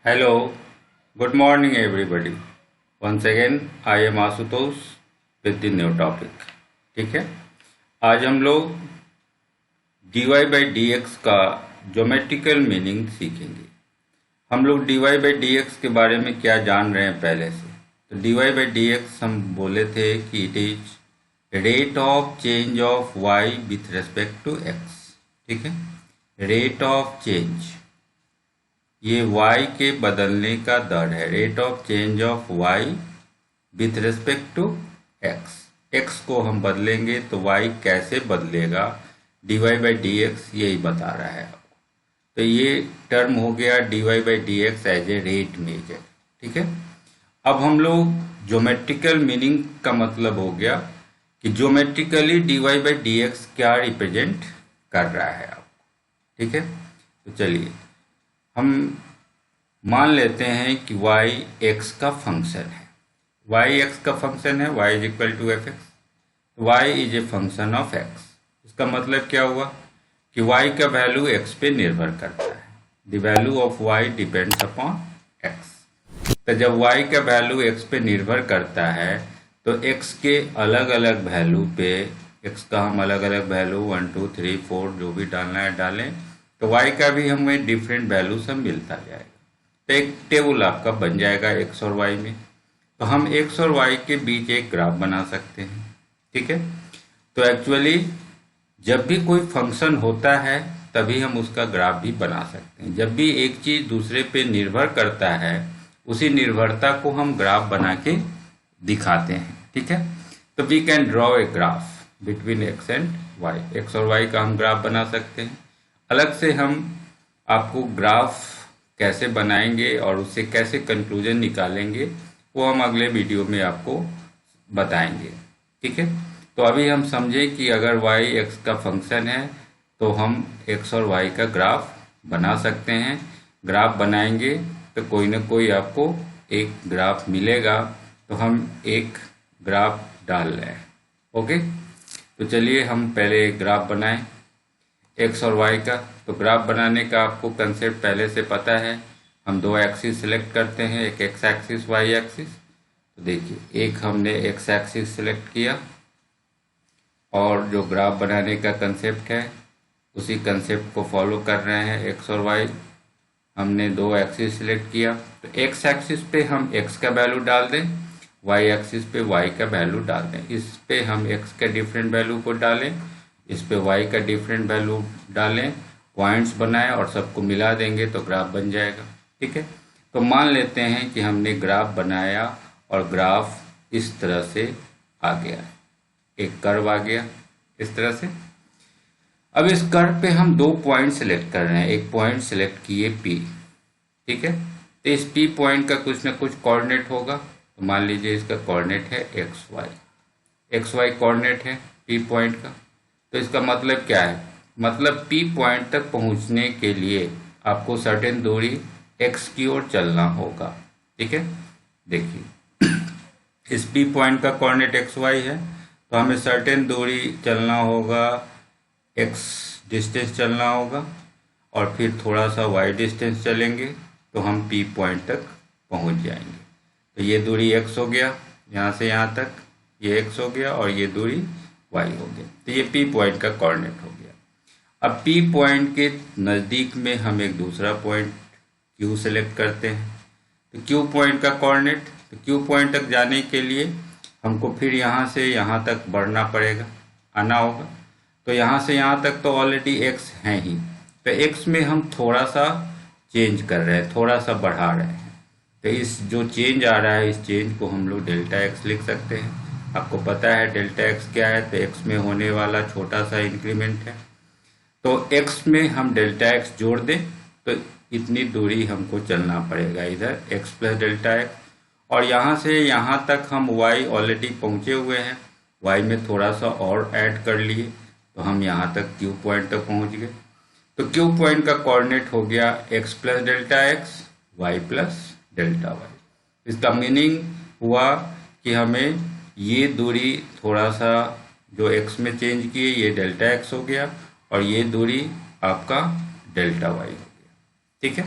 Hello, good morning everybody. Once again, I am Ashutosh with the new topic. ठीक है, आज हम लोग dy by dx का ज्योमेट्रिकल मीनिंग सीखेंगे। हम लोग dy by dx के बारे में क्या जान रहे हैं पहले से। तो dy by dx हम बोले थे कि it is rate of change of y with respect to x। ठीक है, रेट ऑफ चेंज, ये y के बदलने का दर है। Rate of change of y with respect to x। x को हम बदलेंगे तो y कैसे बदलेगा, dy बाई डी एक्स यही बता रहा है आपको। तो ये टर्म हो गया dy by d x as a rate measure. ठीक है, अब हम लोग ज्योमेट्रिकल मीनिंग का मतलब हो गया कि geometrically dy by d x क्या रिप्रेजेंट कर रहा है आपको। ठीक है, तो चलिए हम मान लेते हैं कि y x का फंक्शन है। y x का फंक्शन है, y is equal to f x. y is a function of x। इसका मतलब क्या हुआ कि y का वैल्यू x पे निर्भर करता है। The value of y depends upon x। तो जब y का वैल्यू x पे निर्भर करता है तो x के अलग अलग वैल्यू पे, x का हम अलग अलग वैल्यू 1 2 3 4 जो भी डालना है डालें, तो y का भी हमें डिफरेंट वैल्यू सब मिलता जाएगा। तो एक टेबल आपका बन जाएगा x और y में। तो हम x और y के बीच एक ग्राफ बना सकते हैं। ठीक है, तो एक्चुअली जब भी कोई फंक्शन होता है तभी हम उसका ग्राफ भी बना सकते हैं। जब भी एक चीज दूसरे पे निर्भर करता है उसी निर्भरता को हम ग्राफ बना के दिखाते हैं। ठीक है, तो we can draw a graph between x and y। x और y का हम ग्राफ बना सकते हैं। अलग से हम आपको ग्राफ कैसे बनाएंगे और उससे कैसे कंक्लूजन निकालेंगे वो हम अगले वीडियो में आपको बताएंगे। ठीक है, तो अभी हम समझें कि अगर y x का फंक्शन है तो हम x और y का ग्राफ बना सकते हैं। ग्राफ बनाएंगे तो कोई ना कोई आपको एक ग्राफ मिलेगा, तो हम एक ग्राफ डाल रहे हैं। ओके, तो चलिए हम पहले एक ग्राफ बनाएं x और y का। तो ग्राफ बनाने का आपको कंसेप्ट पहले से पता है। हम दो एक्सिस सिलेक्ट करते हैं, एक x एक्सिस y एक्सिस। तो देखिए एक हमने x एक्सिस सिलेक्ट किया और जो ग्राफ बनाने का कंसेप्ट है उसी कंसेप्ट को फॉलो कर रहे हैं। x और y हमने दो एक्सिस सिलेक्ट किया, तो x एक्सिस पे हम x का वैल्यू डाल दें, y एक्सिस पे y का वैल्यू डाल दें। इस पे हम x का डिफरेंट वैल्यू को डालें, इस पे y का डिफरेंट वैल्यू डालें, पॉइंट्स बनाएं और सबको मिला देंगे तो ग्राफ बन जाएगा। ठीक है, तो मान लेते हैं कि हमने ग्राफ बनाया और ग्राफ इस तरह से आ गया, एक कर्व आ गया इस तरह से। अब इस कर्व पे हम दो पॉइंट सेलेक्ट कर रहे हैं। एक पॉइंट सेलेक्ट किए P। ठीक है, तो इस P पॉइंट का कुछ ना कुछ कोऑर्डिनेट होगा। तो मान लीजिए इसका कोऑर्डिनेट है XY कोऑर्डिनेट है P पॉइंट का। तो इसका मतलब क्या है, मतलब P पॉइंट तक पहुंचने के लिए आपको सर्टेन दूरी x की ओर चलना होगा। ठीक है, देखिए इस P पॉइंट का कोऑर्डिनेट XY है तो हमें सर्टेन दूरी चलना होगा, x डिस्टेंस चलना होगा और फिर थोड़ा सा y डिस्टेंस चलेंगे तो हम P पॉइंट तक पहुंच जाएंगे। तो ये दूरी x हो गया, यहाँ से यहाँ तक ये x हो गया और ये दूरी y हो गया। तो ये P पॉइंट का कोऑर्डिनेट हो गया। अब P पॉइंट के नज़दीक में हम एक दूसरा पॉइंट Q सेलेक्ट करते हैं। तो Q पॉइंट का कोऑर्डिनेट, तो Q पॉइंट तक जाने के लिए हमको फिर यहाँ से यहाँ तक बढ़ना पड़ेगा, आना होगा। तो यहाँ से यहाँ तक तो ऑलरेडी x है ही, तो x में हम थोड़ा सा चेंज कर रहे हैं, थोड़ा सा बढ़ा रहे हैं। तो इस जो चेंज आ रहा है इस चेंज को हम लोग डेल्टा x लिख सकते हैं। आपको पता है डेल्टा x क्या है, तो x में होने वाला छोटा सा इंक्रीमेंट है। तो x में हम डेल्टा x जोड़ दें तो इतनी दूरी हमको चलना पड़ेगा, इधर x प्लस डेल्टा x। और यहाँ से यहाँ तक हम y ऑलरेडी पहुँचे हुए हैं, y में थोड़ा सा और ऐड कर लिए तो हम यहाँ तक Q पॉइंट तक पहुँच गए। तो Q पॉइंट का कोऑर्डिनेट हो गया x plus delta x, y plus delta y। इसका मीनिंग हुआ कि हमें ये दूरी थोड़ा सा जो x में चेंज किए ये डेल्टा x हो गया और ये दूरी आपका डेल्टा y हो गया। ठीक है,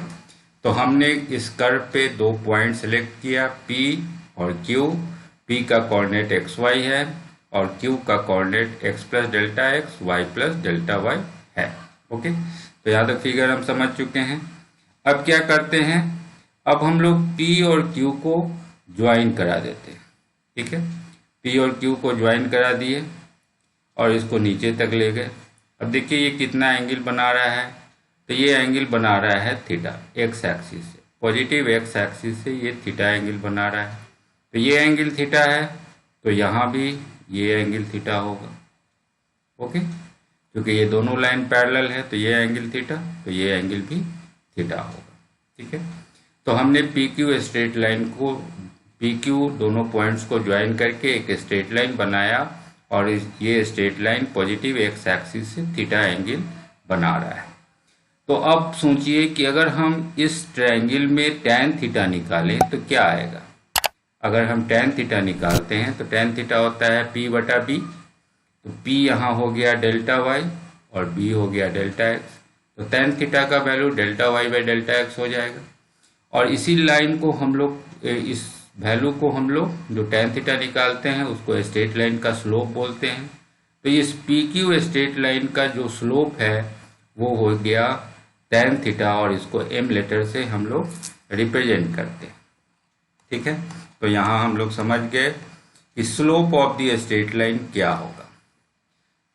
तो हमने इस कर्व पे 2 पॉइंट सेलेक्ट किया, P और Q। P का कोऑर्डिनेट XY है और Q का coordinate x plus delta x, y plus delta y है। ओके, तो यहाँ तक फिगर हम समझ चुके हैं। अब क्या करते हैं, अब हम लोग P और Q को ज्वाइन करा देते हैं। ठीक है, P और Q को ज्वाइन करा दिए और इसको नीचे तक ले गए। अब देखिए ये कितना एंगल बना रहा है, तो ये एंगल बना रहा है थीटा, एक्स एक्सिस से, पॉजिटिव एक्स एक्सिस से ये थीटा एंगल बना रहा है। तो ये एंगल थीटा है, तो यहाँ भी ये एंगल थीटा होगा। ओके, क्योंकि ये दोनों लाइन पैरेलल है, तो ये एंगल थीटा, तो ये एंगल भी थीटा होगा। ठीक है, तो हमने पी क्यू स्ट्रेट लाइन को, पी क्यू दोनों पॉइंट्स को ज्वाइन करके एक स्ट्रेट लाइन बनाया और ये straight line positive x axis से थीटा एंगल बना रहा है। तो अब सोचिए कि अगर हम इस ट्रायंगल में टैन थीटा निकालें तो क्या आएगा। अगर हम टैन थीटा निकालते हैं तो टैन थीटा होता है P बटा B, तो P यहाँ हो गया डेल्टा वाई और B हो गया डेल्टा एक्स, तो टैन थीटा का value delta y by delta x हो जाएगा। और इसी लाइन को हम लोग, इस वैल्यू को हम लोग जो टैन थीटा निकालते हैं उसको स्ट्रेट लाइन का स्लोप बोलते हैं। तो इस पी क्यू स्ट्रेट लाइन का जो स्लोप है वो हो गया टैन थीटा, और इसको m लेटर से हम लोग रिप्रेजेंट करते हैं। ठीक है, तो यहाँ हम लोग समझ गए कि slope of the straight line क्या होगा।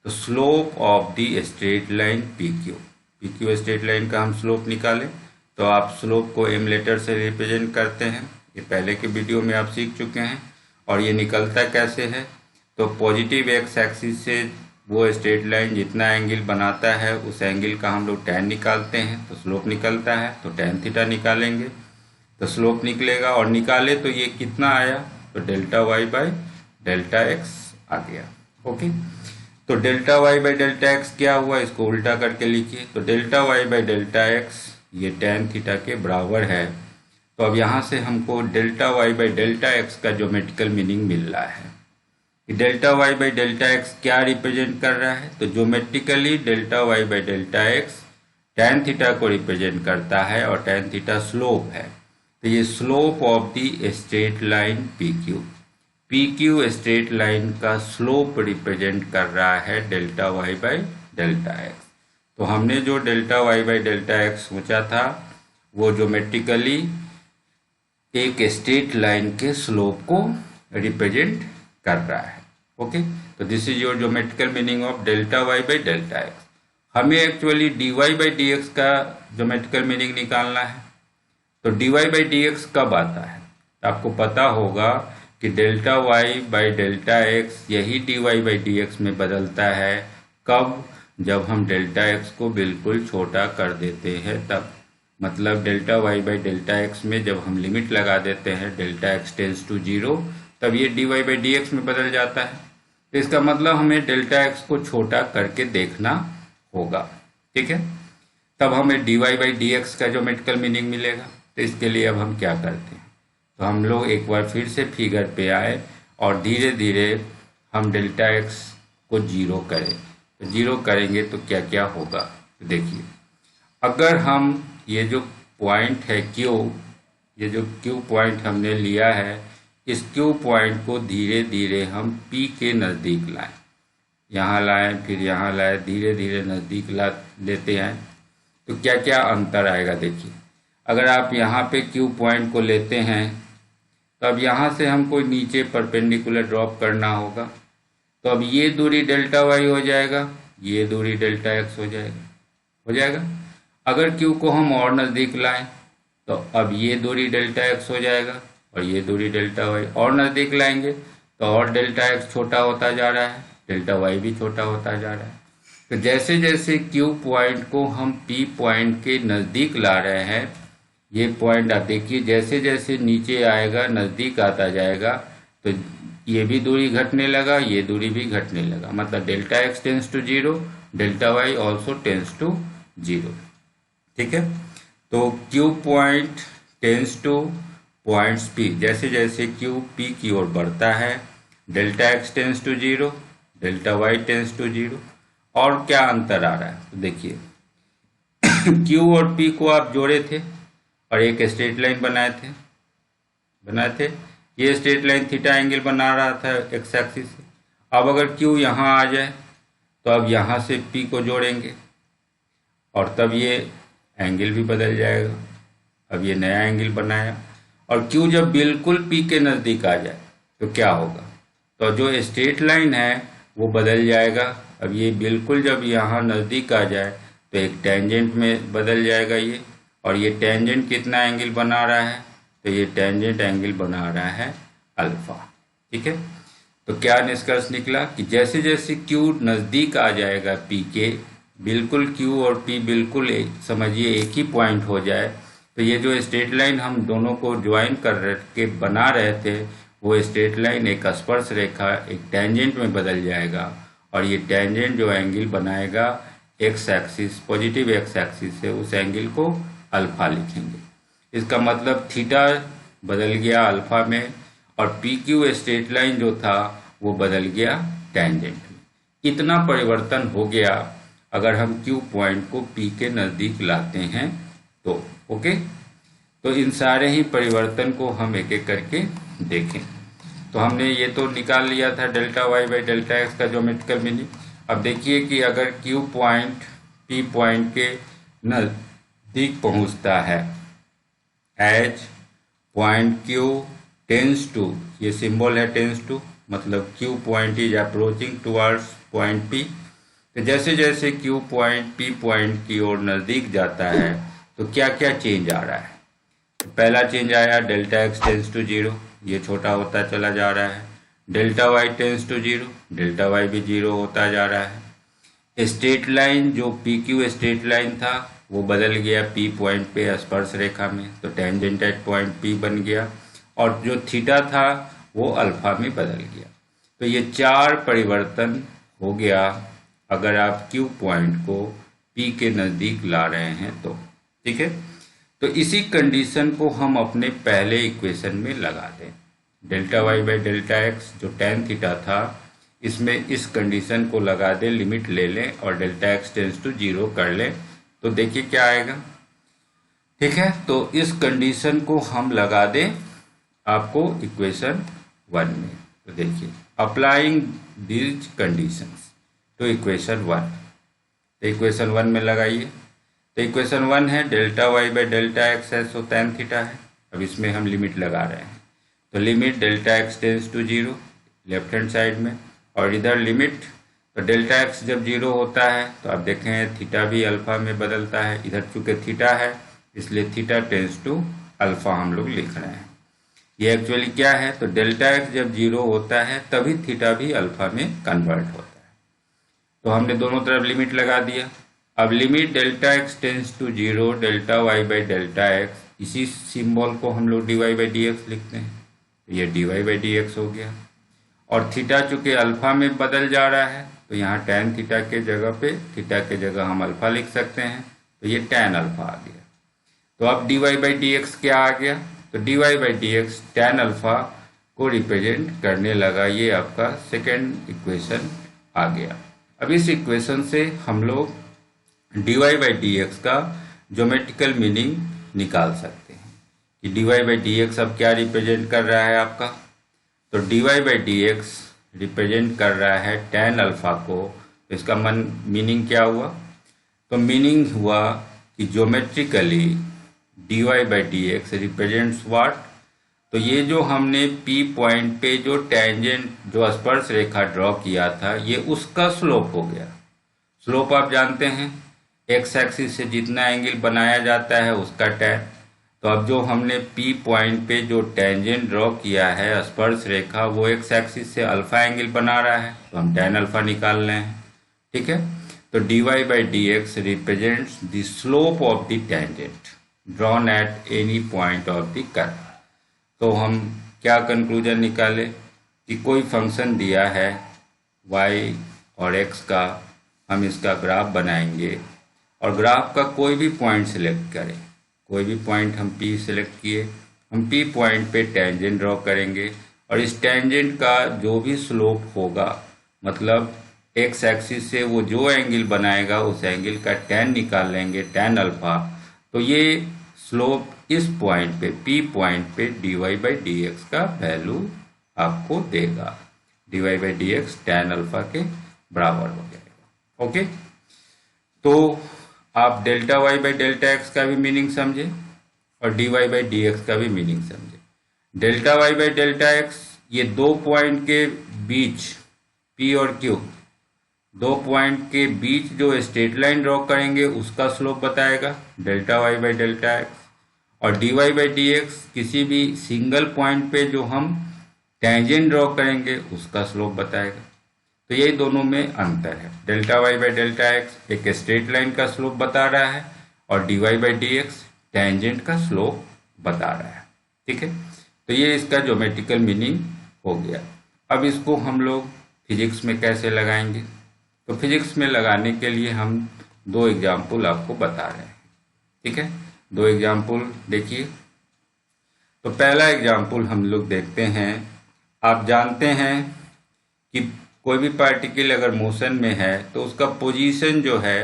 तो slope of the straight line P Q straight line का हम स्लोप निकालें तो आप स्लोप को m लेटर से रिप्रेजेंट करते हैं। ये पहले के वीडियो में आप सीख चुके हैं। और ये निकलता कैसे है, तो पॉजिटिव एक्स एक्सिस से वो स्ट्रेट लाइन जितना एंगल बनाता है उस एंगल का हम लोग टैन निकालते हैं, तो स्लोप निकलता है, तो टैन थीटा निकालेंगे तो स्लोप निकलेगा। और निकाले तो ये कितना आया, तो delta y by delta x आ गया। ओके, तो delta y by delta x क्या हुआ, इसको उल्टा करके लिखिए। तो delta y by delta x ये टैन थीटा के बराबर है। तो अब यहाँ से हमको delta y by delta x का ज्योमेट्रिकल मीनिंग मिल रहा है कि delta y by delta x क्या रिप्रेजेंट कर रहा है। तो geometrically delta y by delta x tan theta को रिप्रेजेंट करता है और टैन थीटा स्लोप है। तो ये slope of the straight line P Q straight line का स्लोप रिप्रेजेंट कर रहा है delta y by delta x. तो हमने जो delta y by delta x सोचा था वो ज्योमेट्रिकली एक स्ट्रेट लाइन के स्लोप को रिप्रेजेंट कर रहा है। ओके, तो this is your geometrical meaning of delta y by delta x. हमें actually D y by d x का ज्योमेट्रिकल मीनिंग निकालना है। तो d y by d x कब आता है, तो आपको पता होगा कि delta y by delta x यही d y by d x में बदलता है। कब, जब हम डेल्टा एक्स को बिल्कुल छोटा कर देते हैं तब। मतलब delta y by delta x में जब हम लिमिट लगा देते हैं डेल्टा एक्स टेंस टू 0, तब ये d y by d x में बदल जाता है। तो इसका मतलब हमें डेल्टा एक्स को छोटा करके देखना होगा। ठीक है, तब हमें d y by d x का ज्योमेट्रिकल मीनिंग मिलेगा। तो इसके लिए अब हम क्या करते हैं, तो हम लोग एक बार फिर से फिगर पे आए और धीरे धीरे हम डेल्टा एक्स को 0 करें। तो 0 करेंगे तो क्या क्या होगा, तो देखिए अगर हम ये जो पॉइंट है Q, ये जो Q पॉइंट हमने लिया है, इस Q पॉइंट को धीरे धीरे हम P के नज़दीक लाएं, यहाँ लाएं फिर यहाँ लाएं, धीरे धीरे नज़दीक ला लेते हैं तो क्या क्या अंतर आएगा। देखिए अगर आप यहाँ पे Q पॉइंट को लेते हैं तो अब यहाँ से हमको नीचे परपेंडिकुलर ड्रॉप करना होगा। तो अब ये दूरी डेल्टा वाई हो जाएगा, ये दूरी डेल्टा एक्स हो जाएगा। अगर Q को हम और नज़दीक लाएं तो अब ये दूरी डेल्टा एक्स हो जाएगा और ये दूरी डेल्टा वाई। और नज़दीक लाएंगे तो और डेल्टा एक्स छोटा होता जा रहा है, डेल्टा वाई भी छोटा होता जा रहा है। तो जैसे जैसे Q पॉइंट को हम P पॉइंट के नज़दीक ला रहे हैं, ये पॉइंट आप देखिए जैसे जैसे नीचे आएगा नज़दीक आता जाएगा तो ये भी दूरी घटने लगा, ये दूरी भी घटने लगा। मतलब delta x tends to 0, delta y also tends to 0। ठीक है, तो Q point tends to points P, जैसे जैसे Q P की ओर बढ़ता है delta x tends to 0, delta y tends to 0। और क्या अंतर आ रहा है, तो देखिए Q और P को आप जोड़े थे और एक स्ट्रेट लाइन बनाए थे। ये स्ट्रेट लाइन थीटा एंगल बना रहा था एक्स एक्सिस से। अब अगर क्यू यहाँ आ जाए तो अब यहाँ से पी को जोड़ेंगे और तब ये एंगल भी बदल जाएगा। अब ये नया एंगल बनाया और क्यू जब बिल्कुल पी के नज़दीक आ जाए तो क्या होगा, तो जो स्ट्रेट लाइन है वो बदल जाएगा। अब ये बिल्कुल जब यहाँ नज़दीक आ जाए तो एक टेंजेंट में बदल जाएगा ये, और ये टेंजेंट कितना एंगल बना रहा है, तो ये टेंजेंट एंगल बना रहा है अल्फा। ठीक है, तो क्या निष्कर्ष निकला कि जैसे जैसे क्यू नज़दीक आ जाएगा पी के, बिल्कुल क्यू और पी बिल्कुल समझिए एक ही पॉइंट हो जाए, तो ये जो स्ट्रेट लाइन हम दोनों को ज्वाइन कर के बना रहे थे वो स्ट्रेट लाइन एक स्पर्श रेखा एक टेंजेंट में बदल जाएगा, और ये टेंजेंट जो एंगल बनाएगा x axis, positive x axis से उस एंगल को अल्फा लिखेंगे। इसका मतलब थीटा बदल गया अल्फा में और पी क्यू स्ट्रेट लाइन जो था वो बदल गया टेंजेंट में। इतना परिवर्तन हो गया अगर हम क्यू पॉइंट को पी के नज़दीक लाते हैं तो। ओके, तो इन सारे ही परिवर्तन को हम एक एक करके देखें। तो हमने ये तो निकाल लिया था delta y by delta x का ज्योमेट्रिकल मीनिंग। अब देखिए कि अगर क्यू पॉइंट पी पॉइंट के नज़दीक पहुंचता है, as point Q tends to, ये सिंबल है टेंस टू, मतलब Q point is approaching towards point P. तो जैसे जैसे क्यू पॉइंट पी पॉइंट की ओर नज़दीक जाता है तो क्या क्या चेंज आ रहा है। तो पहला चेंज आया delta x tends to zero, ये छोटा होता चला जा रहा है। Delta y tends to zero, delta y भी जीरो होता जा रहा है। स्ट्रेट लाइन जो पी क्यू स्ट्रेट लाइन था वो बदल गया पी पॉइंट पे स्पर्श रेखा में, तो टेंजेंट एट पॉइंट पी बन गया, और जो थीटा था वो अल्फा में बदल गया। तो ये चार परिवर्तन हो गया अगर आप क्यू पॉइंट को पी के नज़दीक ला रहे हैं तो। ठीक है, तो इसी कंडीशन को हम अपने पहले इक्वेशन में लगा दें। Delta y by delta x जो टेन थीटा था, इसमें इस कंडीशन को लगा दें, लिमिट ले लें और delta x tends to zero कर लें, तो देखिए क्या आएगा। ठीक है, तो इस कंडीशन को हम लगा दें आपको इक्वेशन 1 में। तो देखिए applying these conditions to equation 1, तो इक्वेशन 1 में लगाइए। तो इक्वेशन 1 है delta y by delta x है सो tan थीटा है। अब इसमें हम लिमिट लगा रहे हैं, तो limit delta x tends to zero left hand side में, और इधर लिमिट, तो डेल्टा एक्स जब जीरो होता है तो आप देखें थीटा भी अल्फा में बदलता है। इधर चूंकि थीटा है इसलिए थीटा टेंस टू अल्फा हम लोग लिख रहे हैं। ये एक्चुअली क्या है, तो डेल्टा एक्स जब जीरो होता है तभी थीटा भी अल्फा में कन्वर्ट होता है। तो हमने दोनों तरफ लिमिट लगा दिया। अब limit delta x tends to zero delta y by delta x, इसी सिंबल को हम लोग d y by d x लिखते हैं, तो ये d y by d x हो गया। और थीटा चूंकि अल्फा में बदल जा रहा है तो यहाँ tan थीटा के जगह पे थीटा के जगह हम अल्फा लिख सकते हैं, तो ये tan अल्फा आ गया। तो अब d y by d x क्या आ गया, तो d y by d x tan alpha को रिप्रेजेंट करने लगा, ये आपका सेकेंड इक्वेशन आ गया। अब इस इक्वेशन से हम लोग d y by d x का ज्योमेट्रिकल मीनिंग निकाल सकते हैं कि d y by d x अब क्या रिप्रेजेंट कर रहा है आपका, तो d y by d x represent कर रहा है tan अल्फा को। तो इसका मीनिंग क्या हुआ, तो मीनिंग हुआ कि geometrically d y by d x represents what, तो ये जो हमने P पॉइंट पे जो टेंजेंट जो स्पर्श रेखा ड्रॉ किया था ये उसका स्लोप हो गया। स्लोप आप जानते हैं एक्स एक्सिस से जितना एंगल बनाया जाता है उसका tan। तो अब जो हमने P पॉइंट पे जो टेंजेंट ड्रॉ किया है स्पर्श रेखा वो एक्स एक्सिस से अल्फा एंगल बना रहा है, तो हम tan अल्फा निकाल रहे हैं। ठीक है, तो d y by d x represents the slope of the tangent drawn at any point of the curve. तो हम क्या कंक्लूजन निकाले कि कोई फंक्शन दिया है y और x का, हम इसका ग्राफ बनाएंगे और ग्राफ का कोई भी पॉइंट सिलेक्ट करें, कोई भी पॉइंट हम P सिलेक्ट किए, हम P पॉइंट पे टेंजेंट ड्रॉ करेंगे और इस टेंजेंट का जो भी स्लोप होगा, मतलब x एक्सिस से वो जो एंगल बनाएगा उस एंगल का tan निकाल लेंगे, tan अल्फा। तो ये स्लोप इस पॉइंट पे पी पॉइंट पे dy बाई डी एक्स का वैल्यू आपको देगा। dy by d x tan alpha के बराबर हो जाएगा। ओके, तो आप delta y by delta x का भी मीनिंग समझे और dy बाई डी एक्स का भी मीनिंग समझे। Delta y by delta x ये दो पॉइंट के बीच P और Q, दो पॉइंट के बीच जो स्ट्रेट लाइन ड्रॉ करेंगे उसका स्लोप बताएगा delta y by delta x, और dy बाई डी एक्स किसी भी सिंगल पॉइंट पे जो हम टेंजेंट ड्रॉ करेंगे उसका स्लोप बताएगा। तो यही दोनों में अंतर है। Delta y by delta x एक स्ट्रेट लाइन का स्लोप बता रहा है और dy by d x tangent का स्लोप बता रहा है। ठीक है, तो ये इसका ज्योमेट्रिकल मीनिंग हो गया। अब इसको हम लोग फिजिक्स में कैसे लगाएंगे, तो फिजिक्स में लगाने के लिए हम दो एग्जाम्पल आपको बता रहे हैं। ठीक है, दो एग्जाम्पल देखिए। तो पहला एग्जाम्पल हम लोग देखते हैं। आप जानते हैं कि कोई भी पार्टिकल अगर मोशन में है तो उसका पोजीशन जो है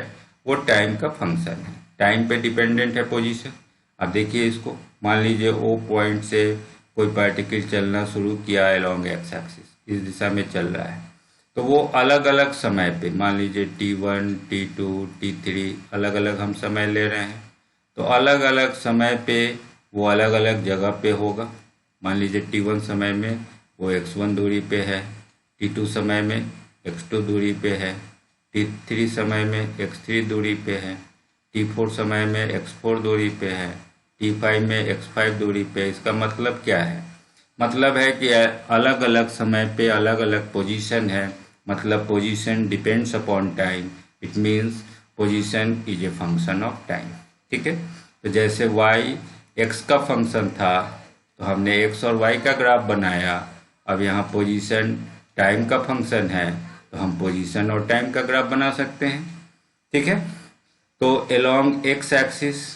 वो टाइम का फंक्शन है, टाइम पे डिपेंडेंट है पोजीशन। अब देखिए इसको, मान लीजिए ओ पॉइंट से कोई पार्टिकल चलना शुरू किया अलोंग एक्स एक्सिस, इस दिशा में चल रहा है, तो वो अलग अलग समय पे, मान लीजिए t1, t2, t3 अलग अलग हम समय ले रहे हैं, तो अलग अलग समय पे वो अलग अलग जगह पे होगा। मान लीजिए t1 समय में वो x1 दूरी पे है, t2 समय में x2 दूरी पे है, t3 समय में x3 दूरी पे है, t4 समय में x4 दूरी पे है, t5 में x5 दूरी पे। इसका मतलब क्या है? मतलब है कि अलग अलग समय पे अलग अलग पोजीशन है, मतलब position depends upon time, it means position is a function of time. ठीक है, तो जैसे y x का फंक्शन था तो हमने x और y का ग्राफ बनाया। अब यहाँ पोजीशन टाइम का फंक्शन है तो हम पोजीशन और टाइम का ग्राफ बना सकते हैं। ठीक है, तो अलोंग x एक्सिस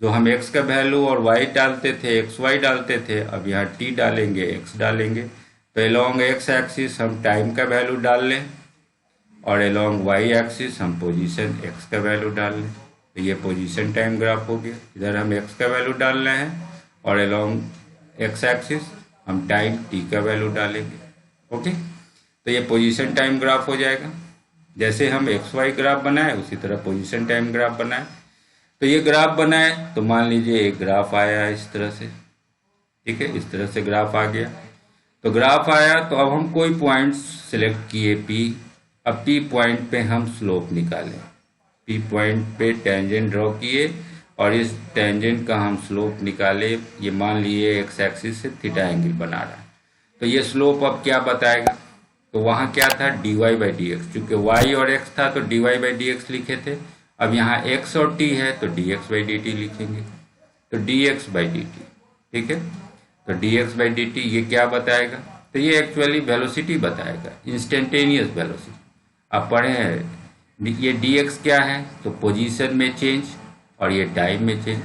जो हम x का वैल्यू और y डालते थे, xy डालते थे, अब यहाँ t डालेंगे, x डालेंगे, तो अलोंग x एक्सिस हम टाइम का वैल्यू डाल लें और अलोंग y एक्सिस हम पोजीशन x का वैल्यू डाल लें, तो ये पोजीशन टाइम ग्राफ हो गया। इधर हम x का वैल्यू डाल रहे हैं और अलोंग x एक्सिस हम टाइम t का वैल्यू डालेंगे। ओके, तो ये पोजीशन टाइम ग्राफ हो जाएगा। जैसे हम xy ग्राफ बनाए उसी तरह पोजीशन टाइम ग्राफ बनाए। तो ये ग्राफ बनाए तो मान लीजिए एक ग्राफ आया इस तरह से। ठीक है, इस तरह से ग्राफ आ गया। तो ग्राफ आया तो अब हम कोई पॉइंट सिलेक्ट किए P। अब P पॉइंट पे हम स्लोप निकालें। P पॉइंट पे टेंजेंट ड्रॉ किए और इस टेंजेंट का हम स्लोप निकाले। ये मान लिए एक्स एक्सिस से थीटा एंगल बना रहा है, तो ये स्लोप अब क्या बताएगा? तो वहाँ क्या था, dy बाई डी एक्स, चूँकि y और x था तो dy बाई डी एक्स लिखे थे। अब यहाँ x और t है तो dx बाई डी टी लिखेंगे, तो dx बाई डी टी। ठीक है, तो dx बाई डी टी ये क्या बताएगा? तो ये एक्चुअली वेलोसिटी बताएगा, इंस्टेंटेनियस वेलोसिटी। आप पढ़े हैं ये dx क्या है, तो पोजीशन में चेंज और ये टाइम में चेंज।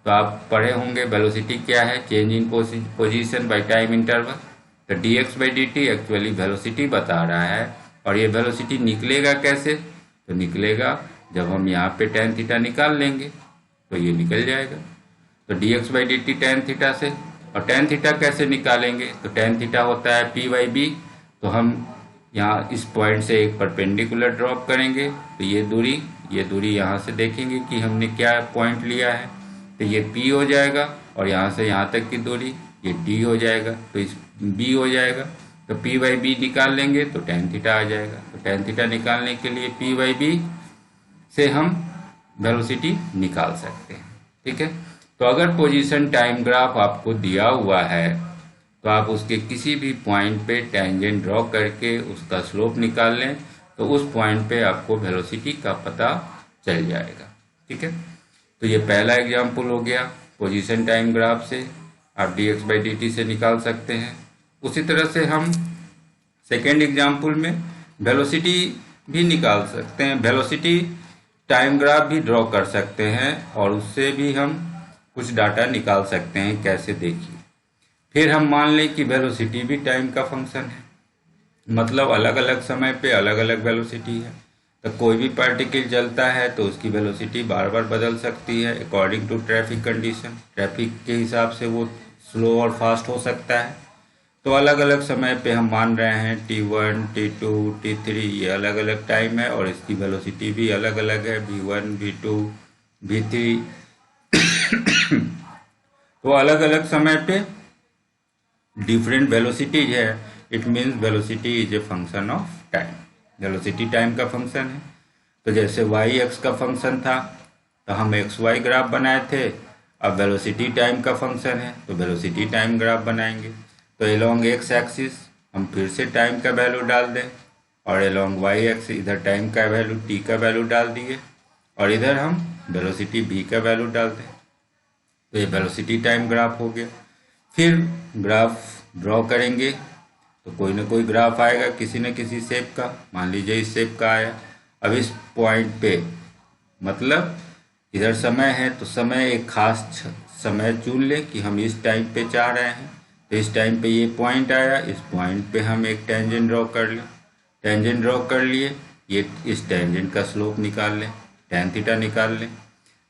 तो आप पढ़े होंगे वेलोसिटी क्या है, change in position by time interval. तो dx by D T actually velocity बता रहा है। और ये वेलोसिटी निकलेगा कैसे? तो निकलेगा जब हम यहाँ पे tan थीटा निकाल लेंगे तो ये निकल जाएगा। तो dx by D T tan theta से, और tan थीटा कैसे निकालेंगे? तो tan थीटा होता है p बाई बी। तो हम यहाँ इस पॉइंट से एक परपेंडिकुलर ड्रॉप करेंगे, तो ये दूरी यहाँ से देखेंगे कि हमने क्या पॉइंट लिया है, तो ये p हो जाएगा, और यहाँ से यहाँ तक की दूरी ये d हो जाएगा, तो इस b हो जाएगा। तो p बाई बी निकाल लेंगे तो tan थीटा आ जाएगा। तो tan थीटा निकालने के लिए p बाई बी से हम वेलोसिटी निकाल सकते हैं। ठीक है, तो अगर पोजीशन टाइम ग्राफ आपको दिया हुआ है तो आप उसके किसी भी पॉइंट पे टेंजेंट ड्रॉ करके उसका स्लोप निकाल लें तो उस पॉइंट पे आपको वेलोसिटी का पता चल जाएगा। ठीक है, तो ये पहला एग्जाम्पल हो गया, पोजीशन टाइम ग्राफ से आप dx बाई डी टी से निकाल सकते हैं। उसी तरह से हम सेकेंड एग्जाम्पल में वेलोसिटी भी निकाल सकते हैं, वेलोसिटी टाइम ग्राफ भी ड्रॉ कर सकते हैं और उससे भी हम कुछ डाटा निकाल सकते हैं। कैसे, देखिए। फिर हम मान लें कि वेलोसिटी भी टाइम का फंक्शन है, मतलब अलग अलग समय पे अलग अलग वेलोसिटी है। तो कोई भी पार्टिकल चलता है तो उसकी वेलोसिटी बार बार बदल सकती है according to traffic condition. Traffic के हिसाब से वो स्लो और फास्ट हो सकता है। तो अलग अलग समय पे हम मान रहे हैं T1, T2, T3, ये अलग अलग टाइम है और इसकी वेलोसिटी भी अलग अलग है, V1, V2, V3। तो अलग अलग समय पे डिफरेंट वेलोसिटीज है। It means velocity is a function of time. Velocity time का फंक्शन है। तो जैसे वाई एक्स का फंक्शन था तो हम एक्स वाई ग्राफ बनाए थे, अब वेलोसिटी टाइम का फंक्शन है तो वेलोसिटी टाइम ग्राफ बनाएंगे। तो एलोंग एक्स एक्सिस हम फिर से टाइम का वैल्यू डाल दें और एलोंग वाई एक्स इधर टाइम का वैल्यू टी का वैल्यू डाल दिए और इधर हम वेलोसिटी v का वैल्यू डाल दें। तो ये वेलोसिटी टाइम ग्राफ हो गया। फिर ग्राफ ड्रॉ करेंगे तो कोई ना कोई ग्राफ आएगा किसी न किसी शेप का। मान लीजिए इस शेप का आया। अब इस पॉइंट पे मतलब इधर समय है तो समय एक खास समय चुन ले कि हम इस टाइम पे चाह रहे हैं। तो इस टाइम पे ये पॉइंट आया, इस पॉइंट पे हम एक टेंजेंट ड्रॉ कर लें। टेंजेंट ड्रॉ कर लिए, ये इस टेंजेंट का स्लोप निकाल लें, tan थीटा निकाल लें।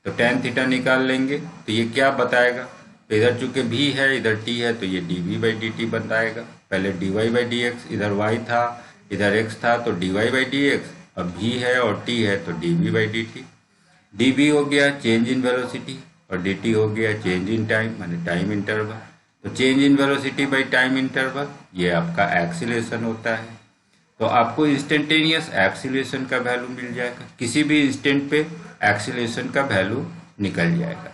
तो tan थीटा निकाल लेंगे तो ये क्या बताएगा, तो इधर चूंकि v है इधर t है तो ये dv/dt बताएगा। पहले dy/dx, इधर y था इधर x था तो dy/dx, अब v है और t है तो dv/dt। dv हो गया चेंज इन वेलोसिटी और dt हो गया चेंज इन टाइम माने टाइम इंटरवल। तो change in velocity by time interval ये आपका एक्सीलरेशन होता है। तो आपको इंस्टेंटेनियस एक्सीलरेशन का वैल्यू मिल जाएगा। किसी भी इंस्टेंट पे एक्सीलरेशन का वैल्यू निकल जाएगा।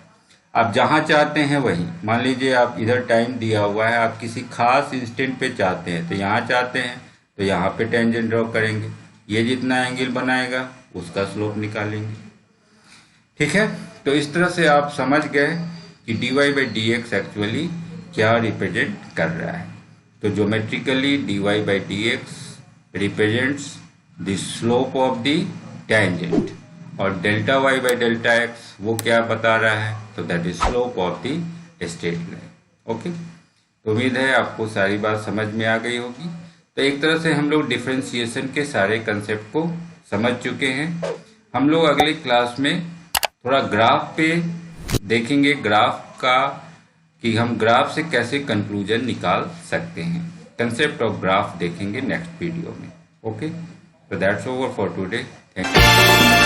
आप जहाँ चाहते हैं वहीं, मान लीजिए आप इधर टाइम दिया हुआ है, आप किसी खास इंस्टेंट पे चाहते हैं तो यहाँ चाहते हैं तो यहाँ पे टेंजेंट ड्रॉ करेंगे, ये जितना एंगल बनाएगा उसका स्लोप निकालेंगे। ठीक है, तो इस तरह से आप समझ गए कि dy/dx एक्चुअली क्या रिप्रेजेंट कर रहा है। तो geometrically dy/dx represents the slope of the tangent और डेल्टा y/डेल्टा x वो क्या बता रहा है, तो that is slope of the straight line. Okay, तो उम्मीद है आपको सारी बात समझ में आ गई होगी। तो एक तरह से हम लोग डिफरेंशिएशन के सारे कंसेप्ट को समझ चुके हैं। हम लोग अगली क्लास में थोड़ा ग्राफ पे देखेंगे, ग्राफ का कि हम ग्राफ से कैसे कंक्लूजन निकाल सकते हैं। कंसेप्ट ऑफ ग्राफ देखेंगे नेक्स्ट वीडियो में। ओके, तो that's over for today. Thank you.